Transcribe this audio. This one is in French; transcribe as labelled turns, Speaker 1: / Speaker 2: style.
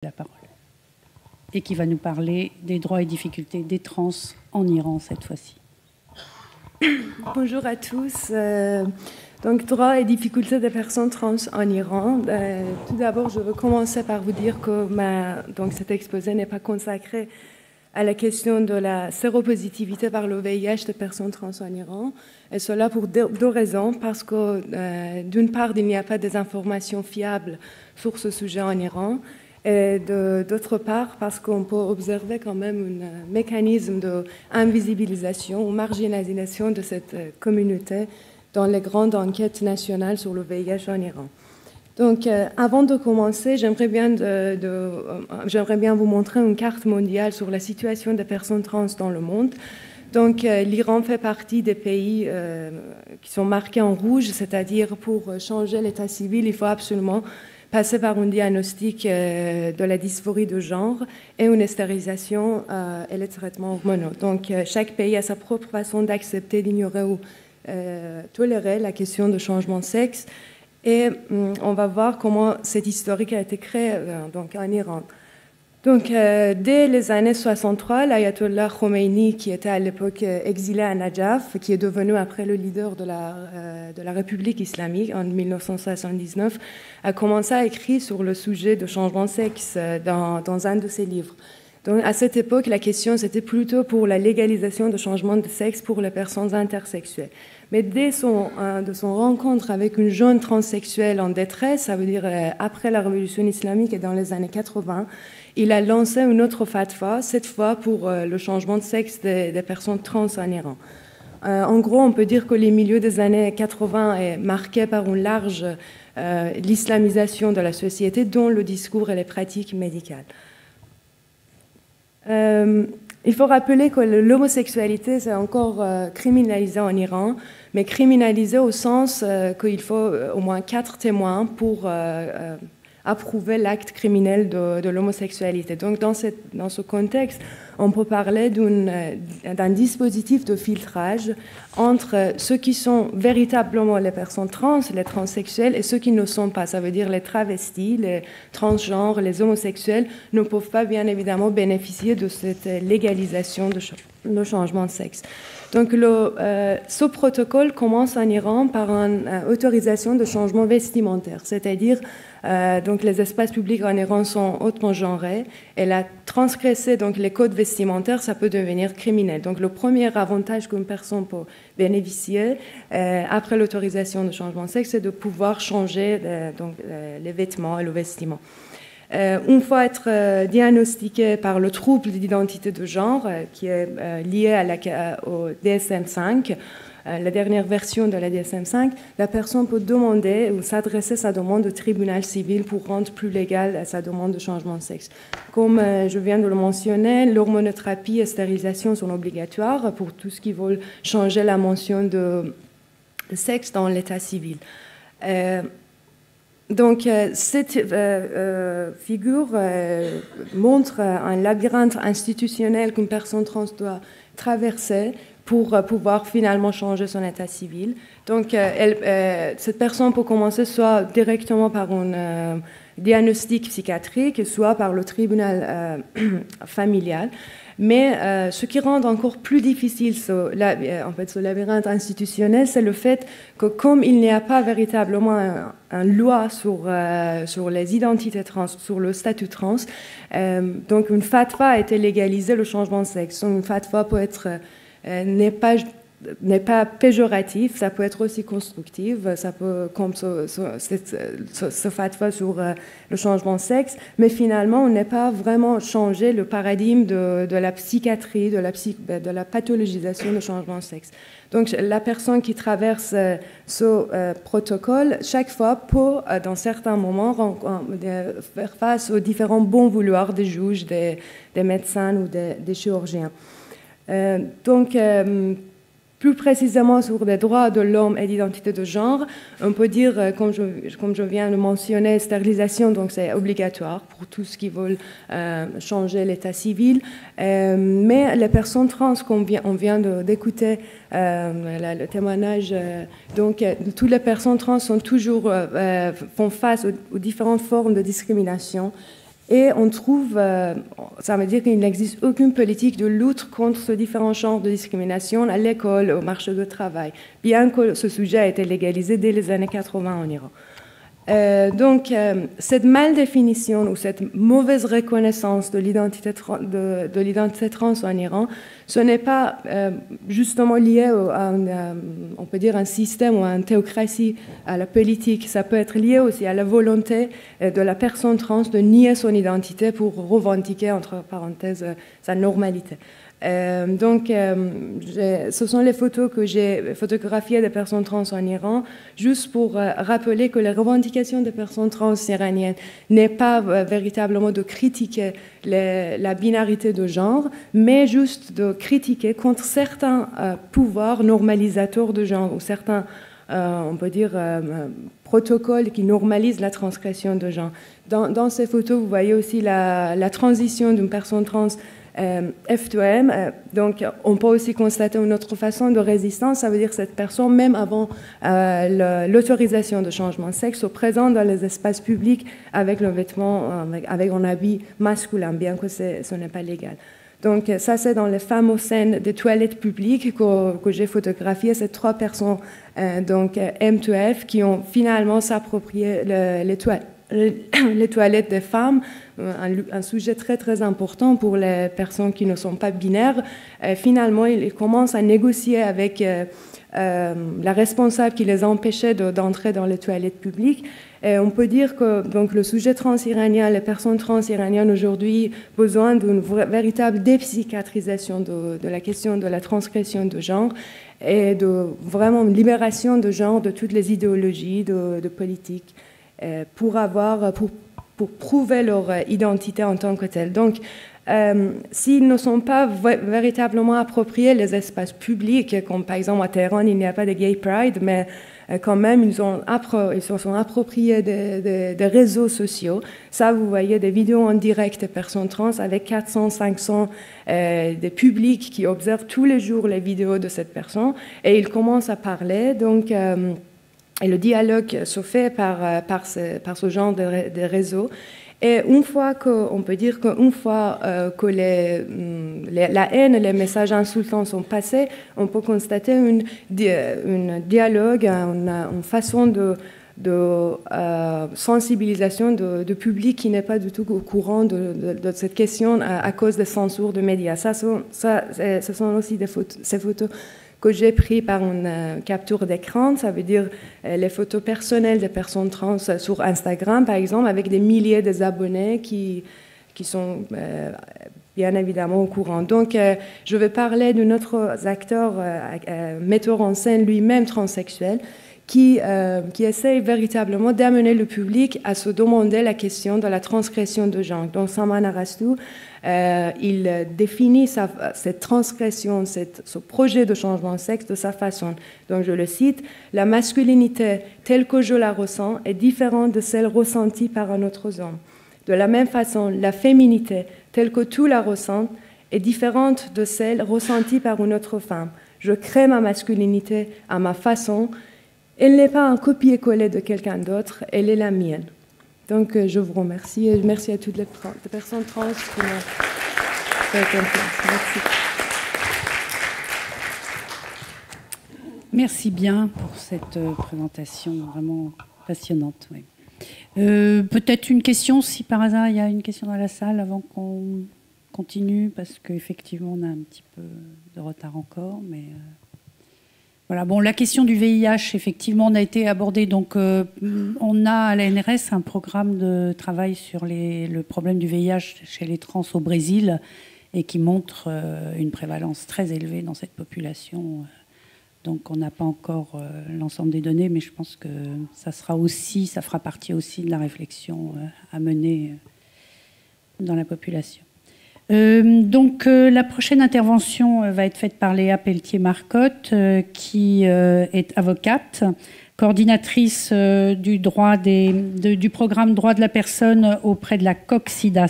Speaker 1: La parole et qui va nous parler des droits et difficultés des trans en Iran cette fois-ci.
Speaker 2: Bonjour à tous. Donc, droits et difficultés des personnes trans en Iran. Tout d'abord, je veux commencer par vous dire que cet exposé n'est pas consacré à la question de la séropositivité par le VIH des personnes trans en Iran. Et cela pour deux raisons. Parce que, d'une part, il n'y a pas des informations fiables sur ce sujet en Iran. Et d'autre part, parce qu'on peut observer quand même un mécanisme d'invisibilisation ou marginalisation de cette communauté dans les grandes enquêtes nationales sur le VIH en Iran. Donc, avant de commencer, j'aimerais bien vous montrer une carte mondiale sur la situation des personnes trans dans le monde. Donc, l'Iran fait partie des pays qui sont marqués en rouge, c'est-à-dire pour changer l'état civil, il faut absolument passer par un diagnostic de la dysphorie de genre et une stérilisation et les traitements hormonaux. Donc, chaque pays a sa propre façon d'accepter, d'ignorer ou tolérer la question de changement de sexe. Et on va voir comment cette historique a été créée donc en Iran. Donc, dès les années 63, l'ayatollah Khomeini, qui était à l'époque exilé à Najaf, qui est devenu après le leader de la République islamique en 1979, a commencé à écrire sur le sujet de changement de sexe dans un de ses livres. Donc, à cette époque, la question, c'était plutôt pour la légalisation de changement de sexe pour les personnes intersexuelles. Mais dès de son rencontre avec une jeune transsexuelle en détresse, ça veut dire après la révolution islamique et dans les années 80, il a lancé une autre fatwa, cette fois pour le changement de sexe des personnes trans en Iran. En gros, on peut dire que les milieux des années 80 est marqué par une large l'islamisation de la société, dont le discours et les pratiques médicales. Il faut rappeler que l'homosexualité, c'est encore criminalisé en Iran, mais criminalisé au sens qu'il faut au moins 4 témoins pour approuver l'acte criminel de l'homosexualité. Donc, dans ce contexte, on peut parler d'un dispositif de filtrage entre ceux qui sont véritablement les personnes trans, les transsexuels, et ceux qui ne sont pas. Ça veut dire les travestis, les transgenres, les homosexuels ne peuvent pas, bien évidemment, bénéficier de cette légalisation de changement de sexe. Donc, ce protocole commence en Iran par une autorisation de changement vestimentaire, c'est-à-dire donc les espaces publics en Iran sont hautement genrés et la transgresser donc les codes vestimentaires, ça peut devenir criminel. Donc, le premier avantage qu'une personne peut bénéficier après l'autorisation de changement de sexe, c'est de pouvoir changer les vêtements et le vestiment. Une fois être diagnostiqué par le trouble d'identité de genre qui est lié au DSM-5, la dernière version de la DSM-5, la personne peut demander ou s'adresser sa demande au tribunal civil pour rendre plus légale sa demande de changement de sexe. Comme je viens de le mentionner, l'hormonothérapie et stérilisation sont obligatoires pour tous ceux qui veulent changer la mention de sexe dans l'état civil. Donc, cette figure montre un labyrinthe institutionnel qu'une personne trans doit traverser pour pouvoir finalement changer son état civil. Donc, cette personne peut commencer soit directement par un diagnostic psychiatrique, soit par le tribunal familial. Mais ce qui rend encore plus difficile ce labyrinthe institutionnel, c'est le fait que comme il n'y a pas véritablement une loi sur les identités trans, sur le statut trans, donc une fatwa a été légalisée le changement de sexe. Donc, une fatwa peut être n'est pas péjoratif, ça peut être aussi constructif, ça peut, comme ce fatwa sur le changement de sexe, mais finalement, on n'est pas vraiment changé le paradigme de la psychiatrie, de la pathologisation du changement de sexe. Donc, la personne qui traverse ce protocole, chaque fois peut, dans certains moments, faire face aux différents bons vouloirs des juges, des médecins ou des chirurgiens. Donc, plus précisément sur les droits de l'homme et l'identité de genre, on peut dire, comme je viens de mentionner, stérilisation, donc c'est obligatoire pour tous ceux qui veulent changer l'état civil. Mais les personnes trans, on vient d'écouter le témoignage, donc toutes les personnes trans sont toujours font face aux différentes formes de discrimination. Et on trouve, ça veut dire qu'il n'existe aucune politique de lutte contre ces différents genres de discrimination à l'école, au marché du travail, bien que ce sujet a été légalisé dès les années 80 en Iran. Donc, cette mal-définition ou cette mauvaise reconnaissance de l'identité trans en Iran, ce n'est pas justement lié à on peut dire un système ou à une théocratie, à la politique. Ça peut être lié aussi à la volonté de la personne trans de nier son identité pour revendiquer, entre parenthèses, sa normalité. Ce sont les photos que j'ai photographiées des personnes trans en Iran, juste pour rappeler que les revendications des personnes trans iraniennes n'est pas véritablement de critiquer la binarité de genre, mais juste de critiquer contre certains pouvoirs normalisateurs de genre ou certains, on peut dire, protocoles qui normalisent la transgression de genre. Dans ces photos, vous voyez aussi la transition d'une personne trans F2M, donc on peut aussi constater une autre façon de résistance, ça veut dire que cette personne, même avant l'autorisation de changement de sexe, se présente dans les espaces publics avec le vêtement, avec un habit masculin, bien que ce n'est pas légal. Donc ça, c'est dans les fameuses scènes des toilettes publiques que j'ai photographiées, ces 3 personnes, donc M2F, qui ont finalement s'approprié les toilettes des femmes, un sujet très très important pour les personnes qui ne sont pas binaires. Finalement, ils commencent à négocier avec la responsable qui les empêchait d'entrer dans les toilettes publiques. Et on peut dire que donc, le sujet trans-iranien, les personnes trans-iraniennes aujourd'hui, ont besoin d'une véritable dépsychiatrisation de la question de la transgression de genre et de vraiment une libération de genre de toutes les idéologies de politique pour prouver leur identité en tant que telle. Donc, s'ils ne sont pas véritablement appropriés les espaces publics, comme par exemple à Téhéran, il n'y a pas de gay pride, mais quand même, ils se sont appropriés des réseaux sociaux. Ça, vous voyez des vidéos en direct de personnes trans avec 400, 500 des publics qui observent tous les jours les vidéos de cette personne et ils commencent à parler. Donc, et le dialogue se fait par ce genre de réseau. Et une fois on peut dire qu'une fois que la haine et les messages insultants sont passés, on peut constater un dialogue, une façon de sensibilisation de public qui n'est pas du tout au courant de cette question à cause des censures de médias. Ce sont aussi ces photos que j'ai pris par une capture d'écran, ça veut dire les photos personnelles des personnes trans sur Instagram, par exemple, avec des milliers d'abonnés qui sont bien évidemment au courant. Donc, je vais parler d'un autre acteur, metteur en scène lui-même transsexuel, qui essaye véritablement d'amener le public à se demander la question de la transgression de genre. Donc, Salman Arastu, il définit cette transgression, ce projet de changement de sexe de sa façon. Donc, je le cite, « La masculinité telle que je la ressens est différente de celle ressentie par un autre homme. De la même façon, la féminité telle que tout la ressentent est différente de celle ressentie par une autre femme. Je crée ma masculinité à ma façon. Elle n'est pas un copier-coller de quelqu'un d'autre, elle est la mienne. » Donc, je vous remercie et merci à toutes les personnes trans qui m'ont fait confiance. Merci.
Speaker 1: Merci bien pour cette présentation vraiment passionnante. Oui. Peut-être une question, si par hasard il y a une question dans la salle avant qu'on continue, parce qu'effectivement on a un petit peu de retard encore, mais... Voilà, bon, la question du VIH, effectivement, on a été abordée. Donc, on a à l'ANRS un programme de travail sur le problème du VIH chez les trans au Brésil et qui montre une prévalence très élevée dans cette population. Donc, on n'a pas encore l'ensemble des données, mais je pense que ça fera partie aussi de la réflexion à mener dans la population. Donc, la prochaine intervention va être faite par Léa Pelletier-Marcotte, qui est avocate, coordinatrice du programme Droits de la personne auprès de la COCSIDA.